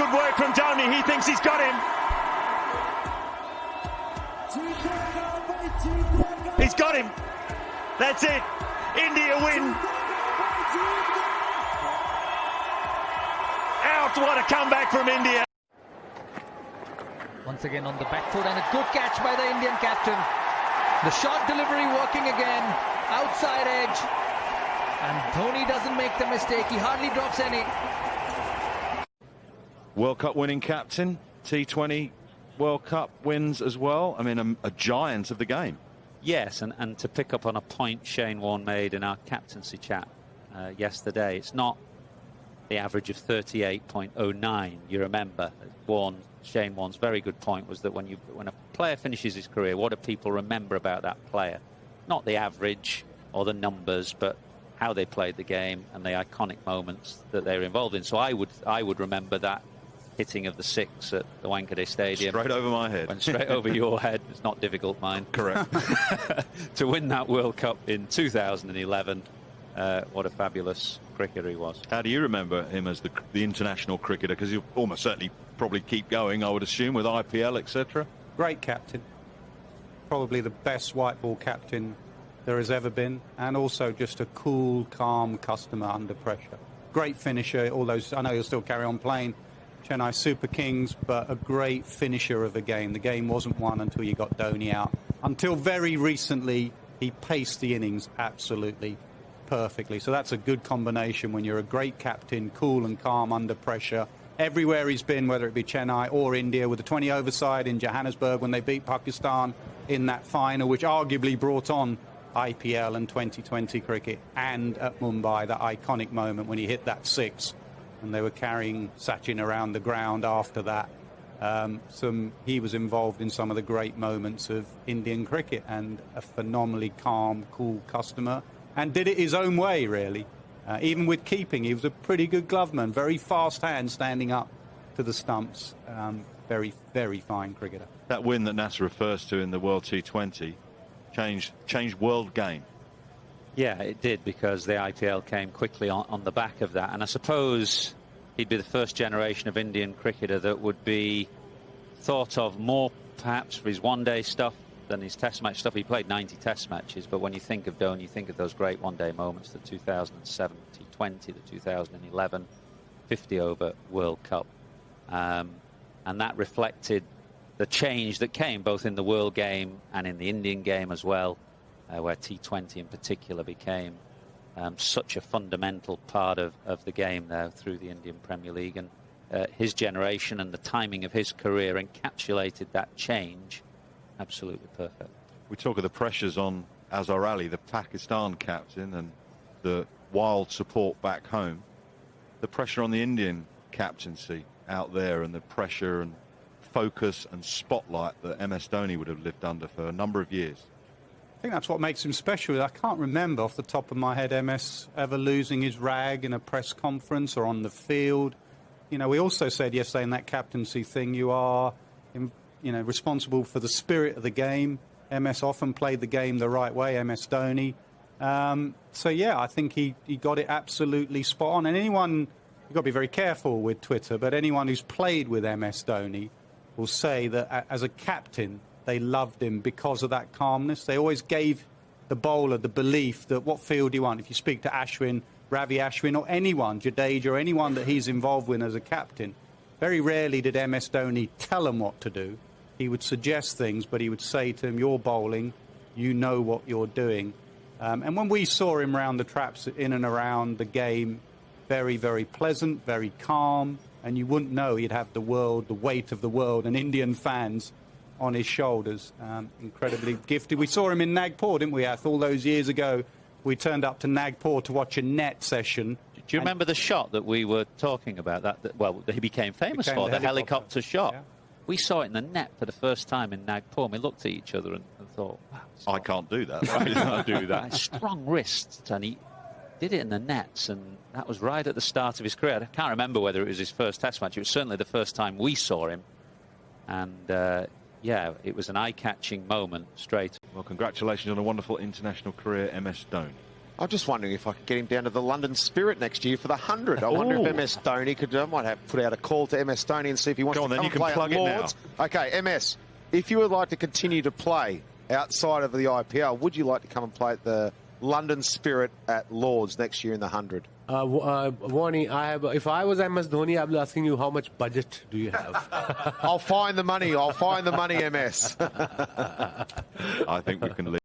Good work from Dhoni. He thinks he's got him. He's got him. That's it. India win. Out. What a comeback from India. Once again on the back foot, and a good catch by the Indian captain. The shot delivery working again. Outside edge. And Dhoni doesn't make the mistake. He hardly drops any. World Cup winning captain. T20 World Cup wins as well. I mean, a giant of the game. Yes, and to pick up on a point Shane Warne made in our captaincy chat yesterday, it's not the average of 38.09. You remember, Shane Warne's very good point was that when a player finishes his career, what do people remember about that player? Not the average or the numbers, but how they played the game and the iconic moments that they were involved in. So I would remember that hitting of the six at the Wankhede Stadium. Straight over my head. Went straight over your head. It's not difficult, mine. Correct. To win that World Cup in 2011, what a fabulous cricketer he was. How do you remember him as the international cricketer? Because he'll almost certainly probably keep going, I would assume, with IPL, etc. Great captain. Probably the best white ball captain there has ever been. And also just a cool, calm customer under pressure. Great finisher. All those, I know he'll still carry on playing Chennai Super Kings, but a great finisher of a game. The game wasn't won until you got Dhoni out. Until very recently, he paced the innings absolutely perfectly. So that's a good combination when you're a great captain, cool and calm under pressure. Everywhere he's been, whether it be Chennai or India, with the 20 over side in Johannesburg when they beat Pakistan in that final, which arguably brought on IPL and 2020 cricket, and at Mumbai, that iconic moment when he hit that six and they were carrying Sachin around the ground after that. He was involved in some of the great moments of Indian cricket, and a phenomenally calm, cool customer, and did it his own way, really. Even with keeping, he was a pretty good gloveman, very fast hand standing up to the stumps. Very, very fine cricketer. That win that Nasser refers to in the World T20 changed world game. Yeah, it did, because the IPL came quickly on the back of that. And I suppose he'd be the first generation of Indian cricketer that would be thought of more, perhaps, for his one-day stuff than his test match stuff. He played 90 test matches, but when you think of Dhoni, you think of those great one-day moments, the 2007 T20, the 2011 50-over World Cup. And that reflected the change that came both in the world game and in the Indian game as well, where T20 in particular became such a fundamental part of the game there through the Indian Premier League. And his generation and the timing of his career encapsulated that change absolutely perfect. We talk of the pressures on Azhar Ali, the Pakistan captain, and the wild support back home. The pressure on the Indian captaincy out there, and the pressure and focus and spotlight that MS Dhoni would have lived under for a number of years. I think that's what makes him special. I can't remember off the top of my head MS ever losing his rag in a press conference or on the field. You know, we also said yesterday in that captaincy thing, you are, responsible for the spirit of the game. MS often played the game the right way, MS Dhoni. So, yeah, I think he got it absolutely spot on. And anyone, you've got to be very careful with Twitter, but anyone who's played with MS Dhoni will say that as a captain, they loved him because of that calmness. They always gave the bowler the belief that what field do you want? If you speak to Ashwin, Ravi Ashwin, or anyone, Jadeja, or anyone that he's involved with as a captain, very rarely did MS Dhoni tell him what to do. He would suggest things, but he would say to him, you're bowling, you know what you're doing. And when we saw him round the traps in and around the game, very, very pleasant, very calm, and you wouldn't know he'd have the weight of the world and Indian fans on his shoulders. Incredibly gifted. We saw him in Nagpur, didn't we, Ath? All those years ago, we turned up to Nagpur to watch a net session. Do you remember the shot that we were talking about, that he became famous for, the helicopter shot? Yeah. We saw it in the net for the first time in Nagpur, and we looked at each other and thought, wow. I can't do that. I can't do that. Strong wrists, and he did it in the nets, and that was right at the start of his career. I can't remember whether it was his first test match. It was certainly the first time we saw him. And, yeah, it was an eye-catching moment straight. Well, congratulations on a wonderful international career, MS Dhoni. I'm just wondering if I could get him down to the London Spirit next year for the 100. I wonder if MS Dhoni could. I might have put out a call to MS Dhoni and see if he wants to come and play at Lords. Okay, MS, if you would like to continue to play outside of the IPL, would you like to come and play at the London Spirit at Lords next year in the 100? Warnie, if I was MS Dhoni, I'd be asking you how much budget do you have? I'll find the money. I'll find the money, MS. I think we can leave.